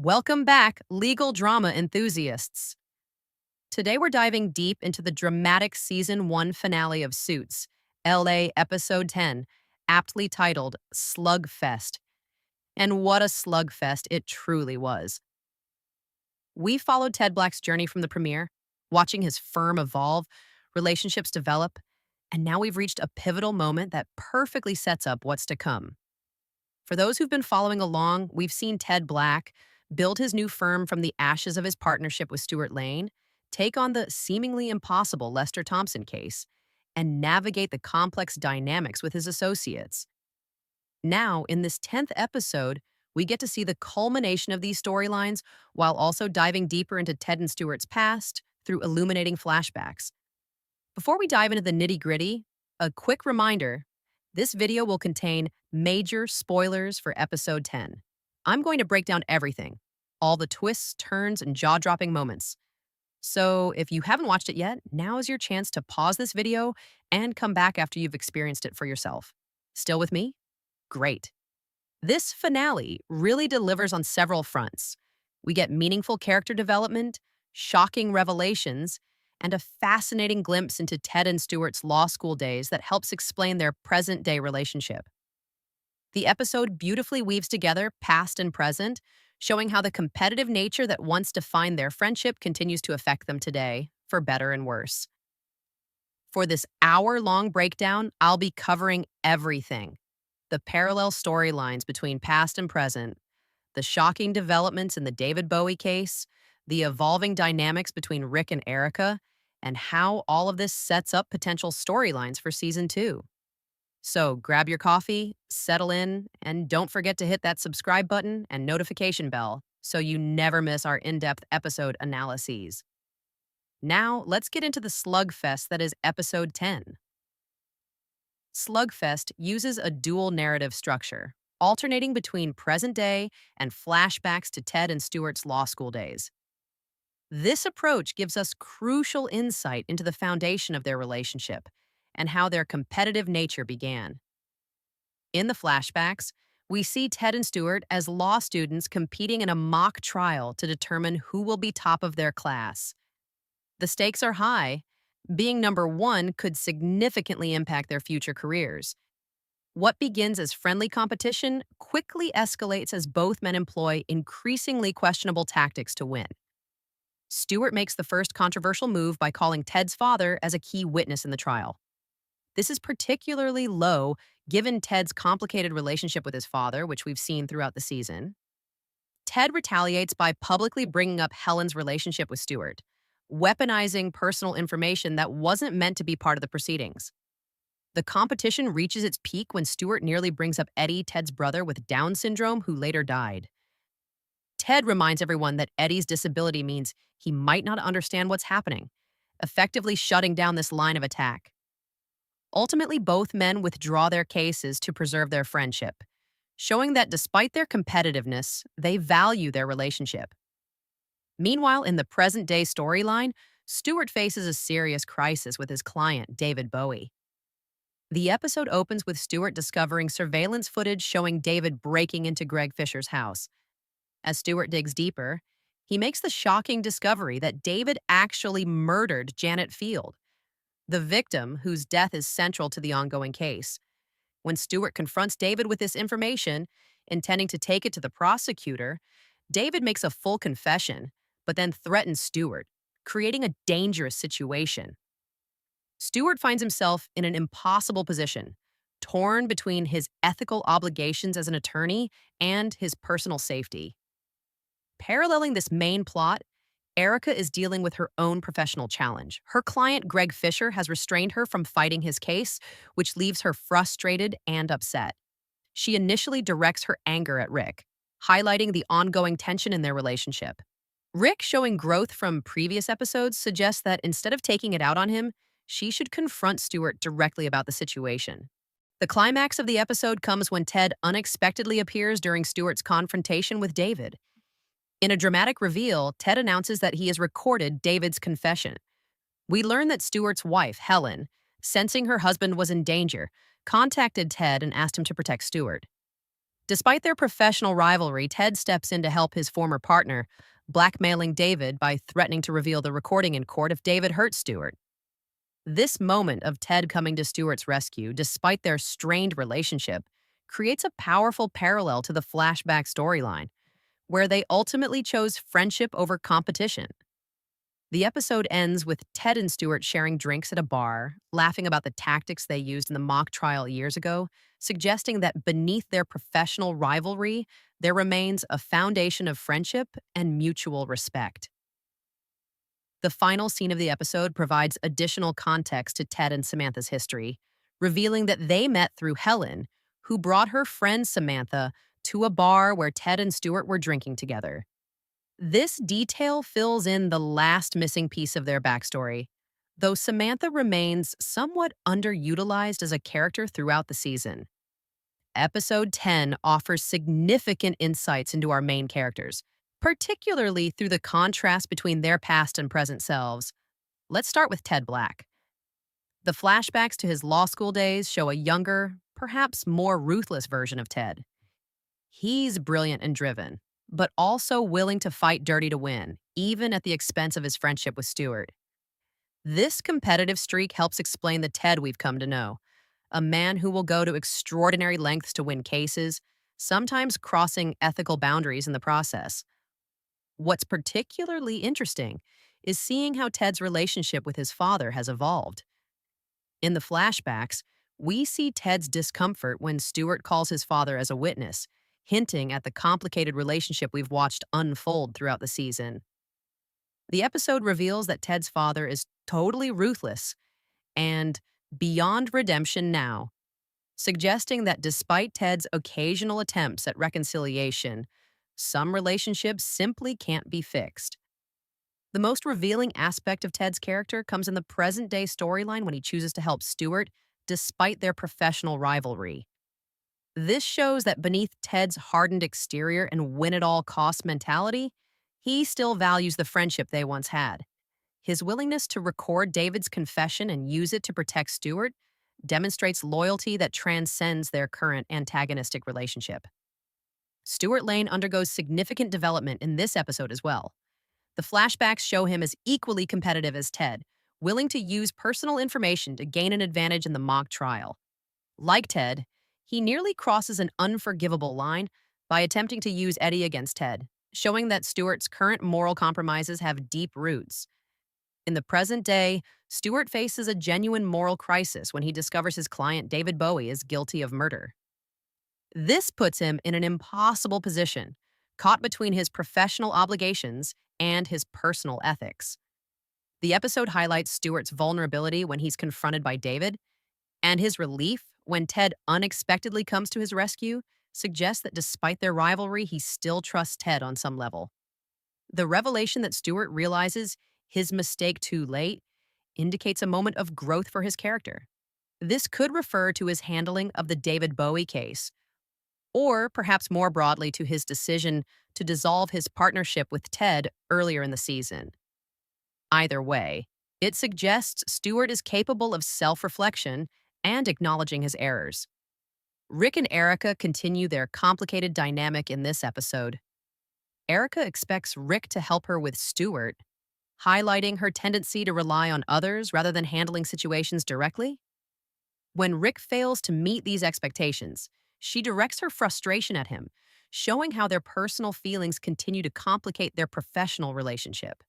Welcome back, legal drama enthusiasts. Today we're diving deep into the dramatic season 1 finale of Suits, LA episode 10, aptly titled Slugfest. And what a slugfest it truly was. We followed Ted Black's journey from the premiere, watching his firm evolve, relationships develop, and now we've reached a pivotal moment that perfectly sets up what's to come. For those who've been following along, we've seen Ted Black build his new firm from the ashes of his partnership with Stuart Lane, take on the seemingly impossible Lester Thompson case, and navigate the complex dynamics with his associates. Now, in this 10th episode, we get to see the culmination of these storylines while also diving deeper into Ted and Stuart's past through illuminating flashbacks. Before we dive into the nitty-gritty, a quick reminder: this video will contain major spoilers for episode 10. I'm going to break down everything, all the twists, turns, and jaw-dropping moments. So if you haven't watched it yet, now is your chance to pause this video and come back after you've experienced it for yourself. Still with me? Great. This finale really delivers on several fronts. We get meaningful character development, shocking revelations, and a fascinating glimpse into Ted and Stuart's law school days that helps explain their present-day relationship. The episode beautifully weaves together past and present, showing how the competitive nature that once defined their friendship continues to affect them today, for better and worse. For this hour-long breakdown, I'll be covering everything: the parallel storylines between past and present, the shocking developments in the David Bowie case, the evolving dynamics between Rick and Erica, and how all of this sets up potential storylines for season 2. So grab your coffee, settle in, and don't forget to hit that subscribe button and notification bell so you never miss our in-depth episode analyses. Now, let's get into the slugfest that is episode 10. Slugfest uses a dual narrative structure, alternating between present day and flashbacks to Ted and Stuart's law school days. This approach gives us crucial insight into the foundation of their relationship and how their competitive nature began. In the flashbacks, we see Ted and Stuart as law students competing in a mock trial to determine who will be top of their class. The stakes are high. Being number one could significantly impact their future careers. What begins as friendly competition quickly escalates as both men employ increasingly questionable tactics to win. Stuart makes the first controversial move by calling Ted's father as a key witness in the trial. This is particularly low given Ted's complicated relationship with his father, which we've seen throughout the season. Ted retaliates by publicly bringing up Helen's relationship with Stuart, weaponizing personal information that wasn't meant to be part of the proceedings. The competition reaches its peak when Stuart nearly brings up Eddie, Ted's brother with Down syndrome, who later died. Ted reminds everyone that Eddie's disability means he might not understand what's happening, effectively shutting down this line of attack. Ultimately, both men withdraw their cases to preserve their friendship, showing that despite their competitiveness, they value their relationship. Meanwhile, in the present-day storyline, Stuart faces a serious crisis with his client, David Bowie. The episode opens with Stuart discovering surveillance footage showing David breaking into Greg Fisher's house. As Stuart digs deeper, he makes the shocking discovery that David actually murdered Janet Field, the victim whose death is central to the ongoing case. When Stuart confronts David with this information, intending to take it to the prosecutor, David makes a full confession, but then threatens Stuart, creating a dangerous situation. Stuart finds himself in an impossible position, torn between his ethical obligations as an attorney and his personal safety. Paralleling this main plot, Erica is dealing with her own professional challenge. Her client, Greg Fisher, has restrained her from fighting his case, which leaves her frustrated and upset. She initially directs her anger at Rick, highlighting the ongoing tension in their relationship. Rick, showing growth from previous episodes, suggests that instead of taking it out on him, she should confront Stuart directly about the situation. The climax of the episode comes when Ted unexpectedly appears during Stuart's confrontation with David. In a dramatic reveal, Ted announces that he has recorded David's confession. We learn that Stuart's wife, Helen, sensing her husband was in danger, contacted Ted and asked him to protect Stuart. Despite their professional rivalry, Ted steps in to help his former partner, blackmailing David by threatening to reveal the recording in court if David hurts Stewart. This moment of Ted coming to Stewart's rescue, despite their strained relationship, creates a powerful parallel to the flashback storyline, where they ultimately chose friendship over competition. The episode ends with Ted and Stewart sharing drinks at a bar, laughing about the tactics they used in the mock trial years ago, suggesting that beneath their professional rivalry, there remains a foundation of friendship and mutual respect. The final scene of the episode provides additional context to Ted and Samantha's history, revealing that they met through Helen, who brought her friend Samantha to a bar where Ted and Stewart were drinking together. This detail fills in the last missing piece of their backstory, though Samantha remains somewhat underutilized as a character throughout the season. Episode 10 offers significant insights into our main characters, particularly through the contrast between their past and present selves. Let's start with Ted Black. The flashbacks to his law school days show a younger, perhaps more ruthless version of Ted. He's brilliant and driven, but also willing to fight dirty to win, even at the expense of his friendship with Stewart. This competitive streak helps explain the Ted we've come to know, a man who will go to extraordinary lengths to win cases, sometimes crossing ethical boundaries in the process. What's particularly interesting is seeing how Ted's relationship with his father has evolved. In the flashbacks, we see Ted's discomfort when Stewart calls his father as a witness, hinting at the complicated relationship we've watched unfold throughout the season. The episode reveals that Ted's father is totally ruthless and beyond redemption now, suggesting that despite Ted's occasional attempts at reconciliation, some relationships simply can't be fixed. The most revealing aspect of Ted's character comes in the present-day storyline when he chooses to help Stewart despite their professional rivalry. This shows that beneath Ted's hardened exterior and win-at-all-costs mentality, he still values the friendship they once had. His willingness to record David's confession and use it to protect Stewart demonstrates loyalty that transcends their current antagonistic relationship. Stewart Lane undergoes significant development in this episode as well. The flashbacks show him as equally competitive as Ted, willing to use personal information to gain an advantage in the mock trial. Like Ted, he nearly crosses an unforgivable line by attempting to use Eddie against Ted, showing that Stewart's current moral compromises have deep roots. In the present day, Stewart faces a genuine moral crisis when he discovers his client David Bowie is guilty of murder. This puts him in an impossible position, caught between his professional obligations and his personal ethics. The episode highlights Stewart's vulnerability when he's confronted by David, and his relief when Ted unexpectedly comes to his rescue suggests that despite their rivalry, he still trusts Ted on some level. The revelation that Stewart realizes his mistake too late indicates a moment of growth for his character. This could refer to his handling of the David Bowie case, or perhaps more broadly to his decision to dissolve his partnership with Ted earlier in the season. Either way, it suggests Stewart is capable of self-reflection and acknowledging his errors. Rick and Erica continue their complicated dynamic in this episode. Erica expects Rick to help her with Stewart, highlighting her tendency to rely on others rather than handling situations directly. When Rick fails to meet these expectations, she directs her frustration at him, showing how their personal feelings continue to complicate their professional relationship.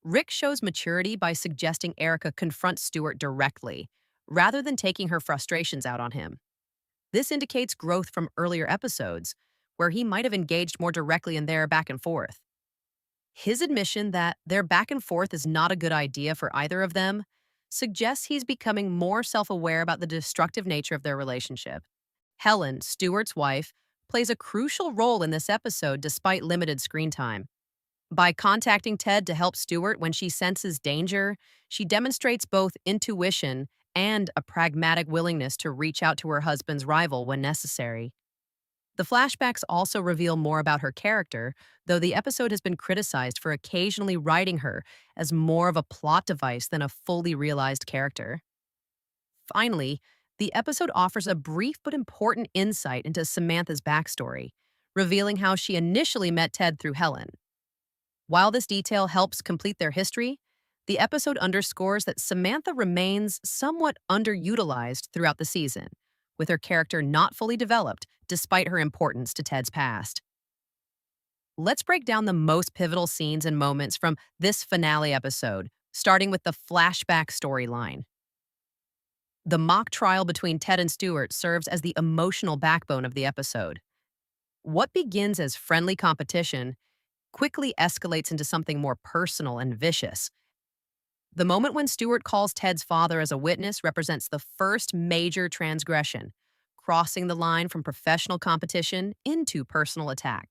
Rick shows maturity by suggesting Erica confront Stewart directly, rather than taking her frustrations out on him. This indicates growth from earlier episodes, where he might have engaged more directly in their back and forth. His admission that their back and forth is not a good idea for either of them suggests he's becoming more self-aware about the destructive nature of their relationship. Helen, Stewart's wife, plays a crucial role in this episode despite limited screen time. By contacting Ted to help Stewart when she senses danger, she demonstrates both intuition and a pragmatic willingness to reach out to her husband's rival when necessary. The flashbacks also reveal more about her character, though the episode has been criticized for occasionally writing her as more of a plot device than a fully realized character. Finally, The episode offers a brief but important insight into Samantha's backstory, revealing how she initially met Ted through Helen. While this detail helps complete their history, the episode underscores that Samantha remains somewhat underutilized throughout the season, with her character not fully developed despite her importance to Ted's past. Let's break down the most pivotal scenes and moments from this finale episode, starting with the flashback storyline. The mock trial between Ted and Stewart serves as the emotional backbone of the episode. What begins as friendly competition quickly escalates into something more personal and vicious. The moment when Stewart calls Ted's father as a witness represents the first major transgression, crossing the line from professional competition into personal attack.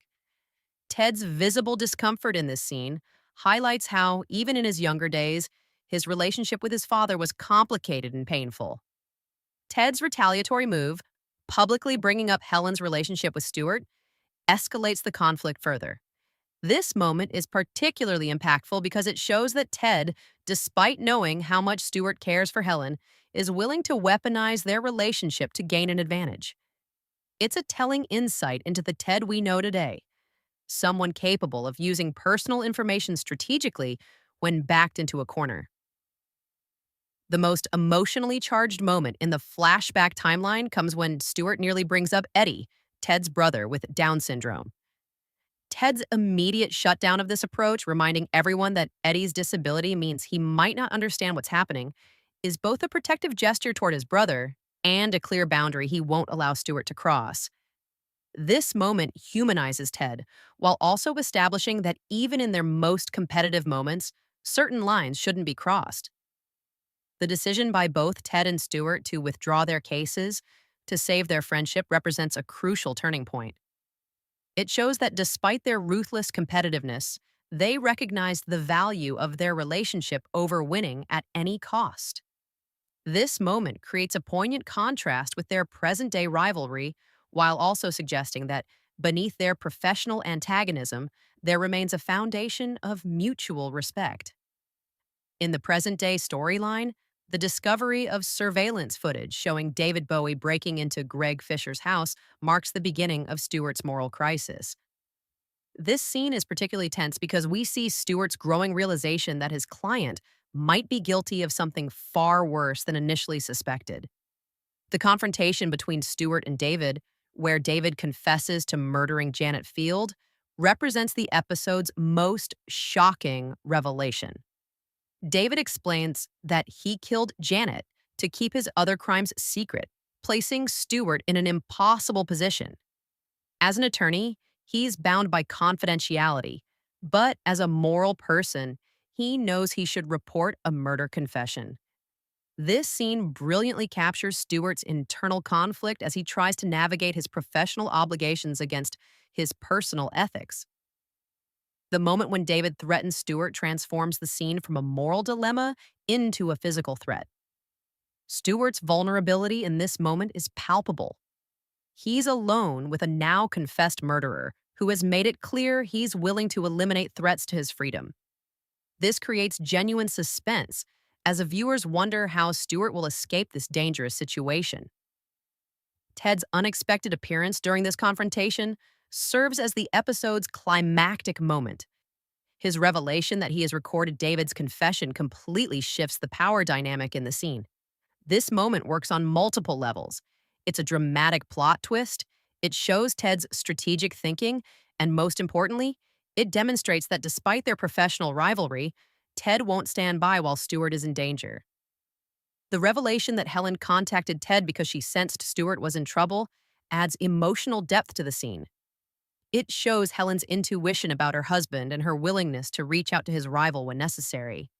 Ted's visible discomfort in this scene highlights how, even in his younger days, his relationship with his father was complicated and painful. Ted's retaliatory move, publicly bringing up Helen's relationship with Stewart, escalates the conflict further. This moment is particularly impactful because it shows that Ted, despite knowing how much Stewart cares for Helen, is willing to weaponize their relationship to gain an advantage. It's a telling insight into the Ted we know today, someone capable of using personal information strategically when backed into a corner. The most emotionally charged moment in the flashback timeline comes when Stewart nearly brings up Eddie, Ted's brother with Down syndrome. Ted's immediate shutdown of this approach, reminding everyone that Eddie's disability means he might not understand what's happening, is both a protective gesture toward his brother and a clear boundary he won't allow Stewart to cross. This moment humanizes Ted, while also establishing that even in their most competitive moments, certain lines shouldn't be crossed. The decision by both Ted and Stewart to withdraw their cases to save their friendship represents a crucial turning point. It shows that despite their ruthless competitiveness, they recognized the value of their relationship over winning at any cost. This moment creates a poignant contrast with their present-day rivalry, while also suggesting that beneath their professional antagonism, there remains a foundation of mutual respect. In the present-day storyline, the discovery of surveillance footage showing David Bowie breaking into Greg Fisher's house marks the beginning of Stewart's moral crisis. This scene is particularly tense because we see Stewart's growing realization that his client might be guilty of something far worse than initially suspected. The confrontation between Stewart and David, where David confesses to murdering Janet Field, represents the episode's most shocking revelation. David explains that he killed Janet to keep his other crimes secret, placing Stewart in an impossible position. As an attorney, he's bound by confidentiality, but as a moral person, he knows he should report a murder confession. This scene brilliantly captures Stewart's internal conflict as he tries to navigate his professional obligations against his personal ethics. The moment when David threatens Stewart transforms the scene from a moral dilemma into a physical threat. Stewart's vulnerability in this moment is palpable. He's alone with a now confessed murderer who has made it clear he's willing to eliminate threats to his freedom. This creates genuine suspense as the viewers wonder how Stewart will escape this dangerous situation. Ted's unexpected appearance during this confrontation serves as the episode's climactic moment. His revelation that he has recorded David's confession completely shifts the power dynamic in the scene. This moment works on multiple levels. It's a dramatic plot twist, it shows Ted's strategic thinking, and most importantly, it demonstrates that despite their professional rivalry, Ted won't stand by while Stewart is in danger. The revelation that Helen contacted Ted because she sensed Stewart was in trouble adds emotional depth to the scene. It shows Helen's intuition about her husband and her willingness to reach out to his rival when necessary.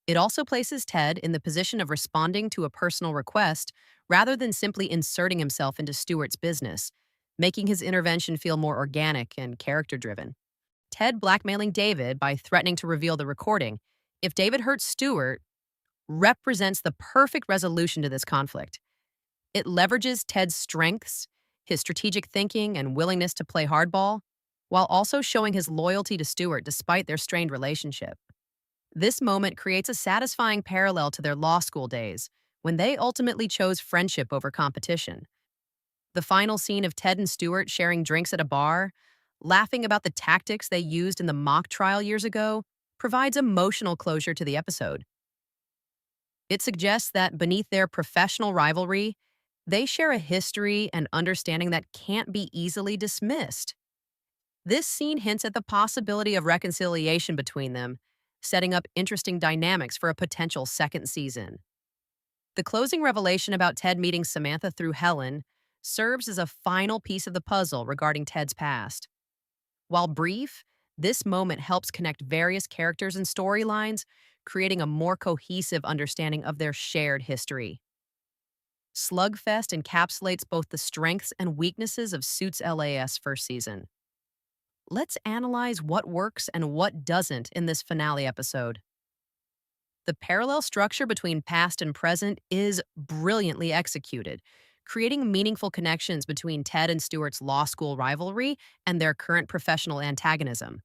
It also places Ted in the position of responding to a personal request rather than simply inserting himself into Stewart's business, making his intervention feel more organic and character-driven. Ted blackmailing David by threatening to reveal the recording, if David hurts Stewart, represents the perfect resolution to this conflict. It leverages Ted's strengths, his strategic thinking, and willingness to play hardball, while also showing his loyalty to Stewart despite their strained relationship. This moment creates a satisfying parallel to their law school days, when they ultimately chose friendship over competition. The final scene of Ted and Stewart sharing drinks at a bar, laughing about the tactics they used in the mock trial years ago, provides emotional closure to the episode. It suggests that beneath their professional rivalry, they share a history and understanding that can't be easily dismissed. This scene hints at the possibility of reconciliation between them, setting up interesting dynamics for a potential second season. The closing revelation about Ted meeting Samantha through Helen serves as a final piece of the puzzle regarding Ted's past. While brief, this moment helps connect various characters and storylines, creating a more cohesive understanding of their shared history. Slugfest encapsulates both the strengths and weaknesses of Suits LA's first season. Let's analyze what works and what doesn't in this finale episode. The parallel structure between past and present is brilliantly executed, creating meaningful connections between Ted and Stewart's law school rivalry and their current professional antagonism.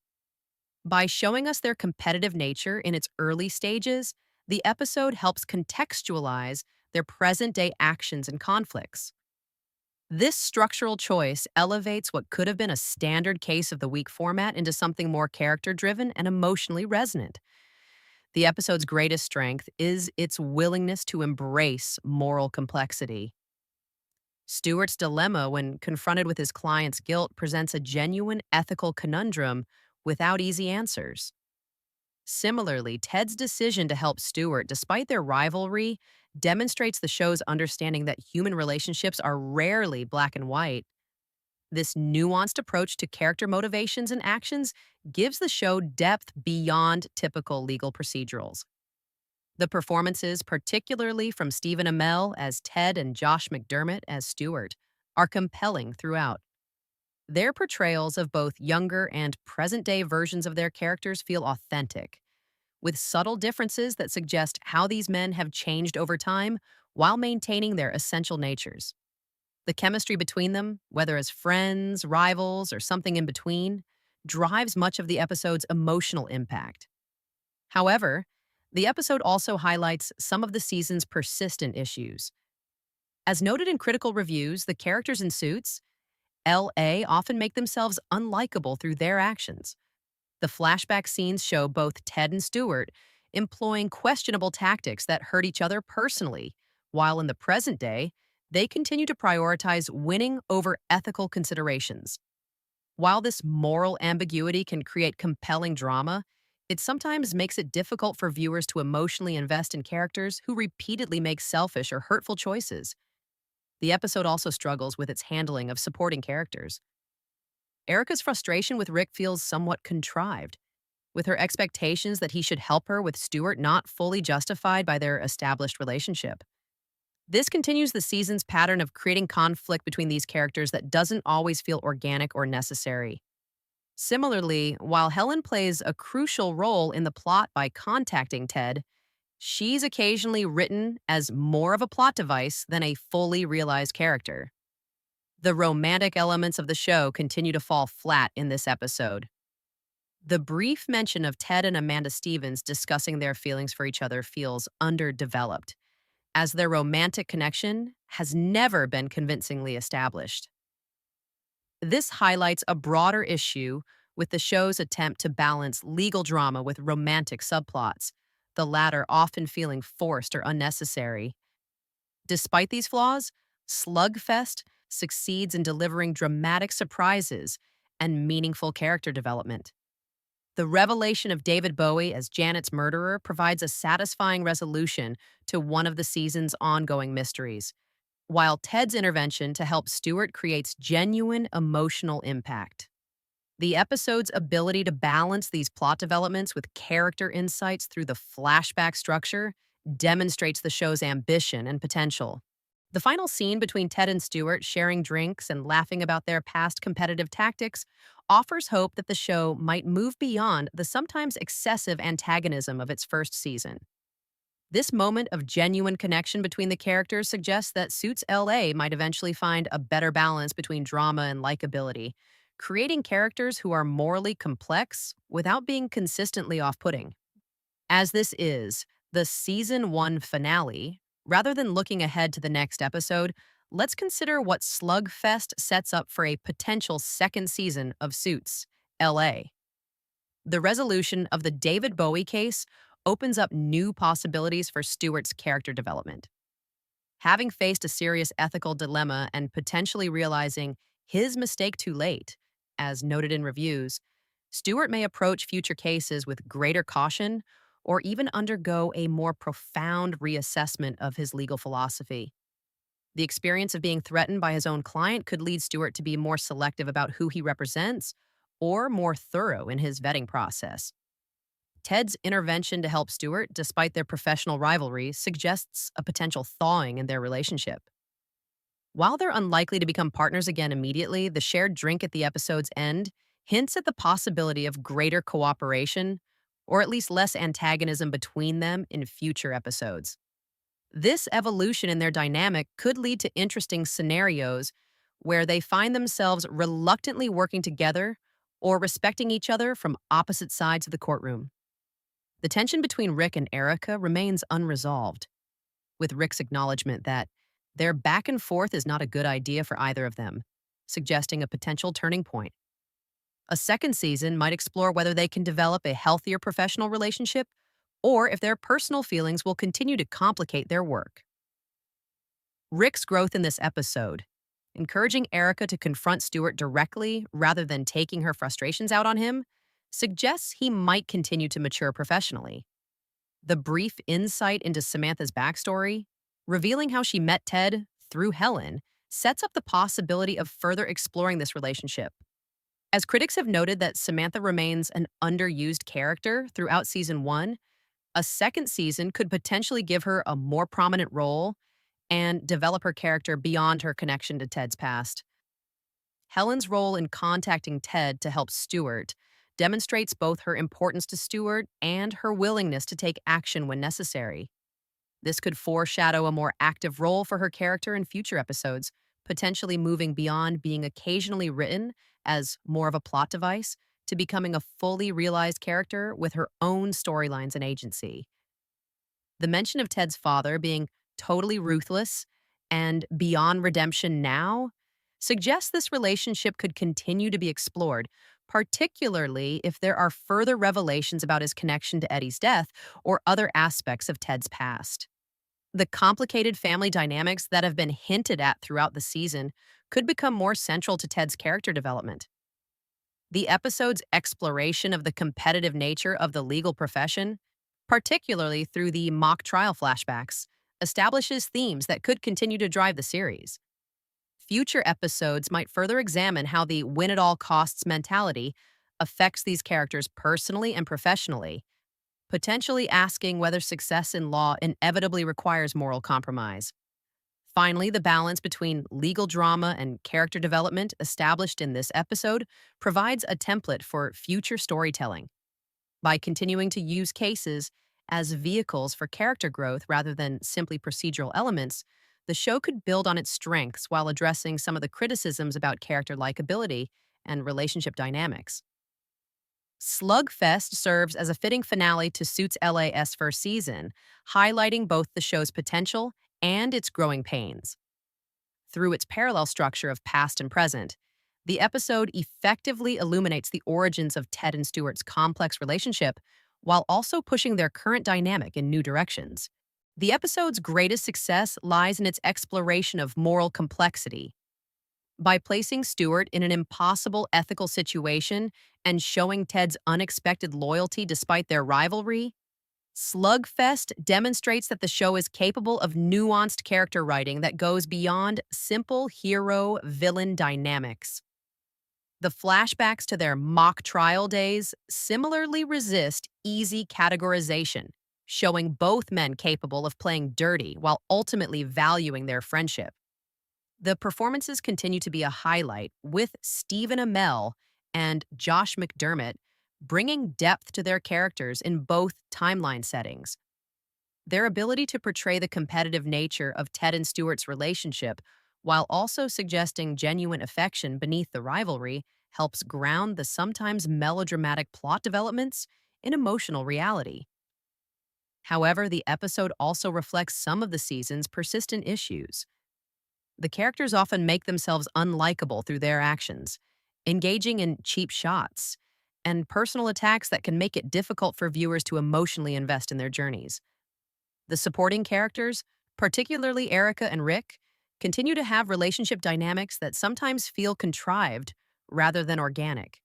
By showing us their competitive nature in its early stages, the episode helps contextualize their present day actions and conflicts. This structural choice elevates what could have been a standard case of the week format into something more character driven and emotionally resonant. The episode's greatest strength is its willingness to embrace moral complexity. Stewart's dilemma when confronted with his client's guilt presents a genuine ethical conundrum without easy answers. Similarly, Ted's decision to help Stewart, despite their rivalry, demonstrates the show's understanding that human relationships are rarely black and white. This nuanced approach to character motivations and actions gives the show depth beyond typical legal procedurals. The performances, particularly from Stephen Amell as Ted and Josh McDermott as Stewart, are compelling throughout. Their portrayals of both younger and present day versions of their characters feel authentic, with subtle differences that suggest how these men have changed over time while maintaining their essential natures. The chemistry between them, whether as friends, rivals, or something in between, drives much of the episode's emotional impact. However, the episode also highlights some of the season's persistent issues. As noted in critical reviews, the characters in Suits, LA often make themselves unlikable through their actions. The flashback scenes show both Ted and Stewart employing questionable tactics that hurt each other personally, while in the present day, they continue to prioritize winning over ethical considerations. While this moral ambiguity can create compelling drama, it sometimes makes it difficult for viewers to emotionally invest in characters who repeatedly make selfish or hurtful choices. The episode also struggles with its handling of supporting characters. Erica's frustration with Rick feels somewhat contrived, with her expectations that he should help her with Stewart not fully justified by their established relationship. This continues the season's pattern of creating conflict between these characters that doesn't always feel organic or necessary. Similarly, while Helen plays a crucial role in the plot by contacting Ted, she's occasionally written as more of a plot device than a fully realized character. The romantic elements of the show continue to fall flat in this episode. The brief mention of Ted and Amanda Stevens discussing their feelings for each other feels underdeveloped, as their romantic connection has never been convincingly established. This highlights a broader issue with the show's attempt to balance legal drama with romantic subplots, the latter often feeling forced or unnecessary. Despite these flaws, Slugfest succeeds in delivering dramatic surprises and meaningful character development. The revelation of David Bowie as Janet's murderer provides a satisfying resolution to one of the season's ongoing mysteries, while Ted's intervention to help Stewart creates genuine emotional impact. The episode's ability to balance these plot developments with character insights through the flashback structure demonstrates the show's ambition and potential. The final scene between Ted and Stewart sharing drinks and laughing about their past competitive tactics offers hope that the show might move beyond the sometimes excessive antagonism of its first season. This moment of genuine connection between the characters suggests that Suits LA might eventually find a better balance between drama and likability, creating characters who are morally complex without being consistently off putting. As this is the season one finale, Rather than looking ahead to the next episode, let's consider what Slugfest sets up for a potential second season of Suits LA. The resolution of the David Bowie case opens up new possibilities for Stewart's character development. Having faced a serious ethical dilemma and potentially realizing his mistake too late, as noted in reviews, Stewart may approach future cases with greater caution or even undergo a more profound reassessment of his legal philosophy. The experience of being threatened by his own client could lead Stewart to be more selective about who he represents or more thorough in his vetting process. Ted's intervention to help Stewart, despite their professional rivalry, suggests a potential thawing in their relationship. While they're unlikely to become partners again immediately, the shared drink at the episode's end hints at the possibility of greater cooperation, or at least less antagonism between them in future episodes. This evolution in their dynamic could lead to interesting scenarios where they find themselves reluctantly working together or respecting each other from opposite sides of the courtroom. The tension between Rick and Erica remains unresolved, with Rick's acknowledgement that their back and forth is not a good idea for either of them, suggesting a potential turning point. A second season might explore whether they can develop a healthier professional relationship or if their personal feelings will continue to complicate their work. Rick's growth in this episode, encouraging Erica to confront Stewart directly rather than taking her frustrations out on him, suggests he might continue to mature professionally. The brief insight into Samantha's backstory, revealing how she met Ted through Helen, sets up the possibility of further exploring this relationship. As critics have noted that Samantha remains an underused character throughout season 1, a second season could potentially give her a more prominent role and develop her character beyond her connection to Ted's past. Helen's role in contacting Ted to help Stewart demonstrates both her importance to Stewart and her willingness to take action when necessary. This could foreshadow a more active role for her character in future episodes, potentially moving beyond being occasionally written as more of a plot device to becoming a fully realized character with her own storylines and agency. The mention of Ted's father being totally ruthless and beyond redemption now suggests this relationship could continue to be explored, particularly if there are further revelations about his connection to Eddie's death or other aspects of Ted's past. The complicated family dynamics that have been hinted at throughout the season could become more central to Ted's character development. The episode's exploration of the competitive nature of the legal profession, particularly through the mock trial flashbacks, establishes themes that could continue to drive the series. Future episodes might further examine how the win at all costs mentality affects these characters personally and professionally, potentially asking whether success in law inevitably requires moral compromise. Finally, the balance between legal drama and character development established in this episode provides a template for future storytelling. By continuing to use cases as vehicles for character growth rather than simply procedural elements, the show could build on its strengths while addressing some of the criticisms about character likability and relationship dynamics. Slugfest serves as a fitting finale to Suits LA's first season, highlighting both the show's potential and its growing pains. Through its parallel structure of past and present, the episode effectively illuminates the origins of Ted and Stewart's complex relationship while also pushing their current dynamic in new directions. The episode's greatest success lies in its exploration of moral complexity. By placing Stewart in an impossible ethical situation and showing Ted's unexpected loyalty despite their rivalry, Slugfest demonstrates that the show is capable of nuanced character writing that goes beyond simple hero-villain dynamics. The flashbacks to their mock trial days similarly resist easy categorization, showing both men capable of playing dirty while ultimately valuing their friendship. The performances continue to be a highlight, with Stephen Amell and Josh McDermott bringing depth to their characters in both timeline settings. Their ability to portray the competitive nature of Ted and Stewart's relationship while also suggesting genuine affection beneath the rivalry helps ground the sometimes melodramatic plot developments in emotional reality. However, the episode also reflects some of the season's persistent issues. The characters often make themselves unlikable through their actions, engaging in cheap shots, and personal attacks that can make it difficult for viewers to emotionally invest in their journeys. The supporting characters, particularly Erica and Rick, continue to have relationship dynamics that sometimes feel contrived rather than organic.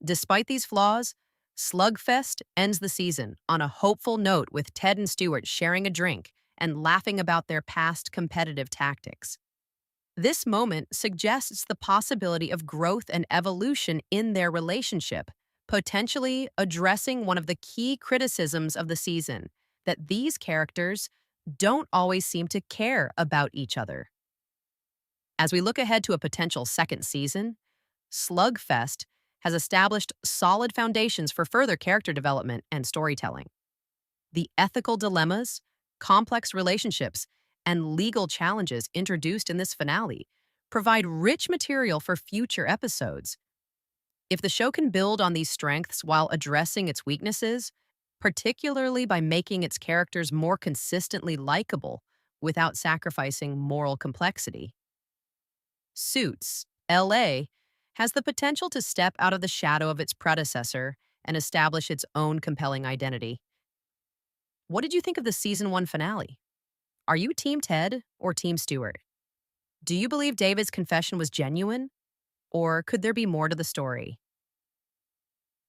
Despite these flaws, Slugfest ends the season on a hopeful note with Ted and Stewart sharing a drink and laughing about their past competitive tactics. This moment suggests the possibility of growth and evolution in their relationship, potentially addressing one of the key criticisms of the season that these characters don't always seem to care about each other. As we look ahead to a potential second season, Slugfest has established solid foundations for further character development and storytelling. The ethical dilemmas, complex relationships, and legal challenges introduced in this finale provide rich material for future episodes. If the show can build on these strengths while addressing its weaknesses, particularly by making its characters more consistently likable without sacrificing moral complexity, Suits, LA, has the potential to step out of the shadow of its predecessor and establish its own compelling identity. What did you think of the season 1 finale? Are you Team Ted or Team Stewart? Do you believe David's confession was genuine, or could there be more to the story?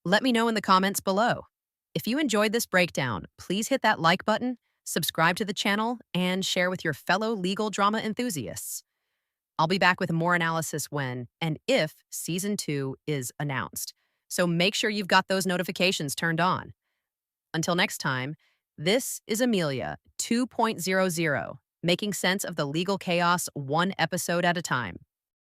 Let me know in the comments below. If you enjoyed this breakdown, please hit that like button, subscribe to the channel, and share with your fellow legal drama enthusiasts. I'll be back with more analysis when and if season 2 is announced. So make sure you've got those notifications turned on. Until next time, this is Amelia 2.00, making sense of the legal chaos one episode at a time.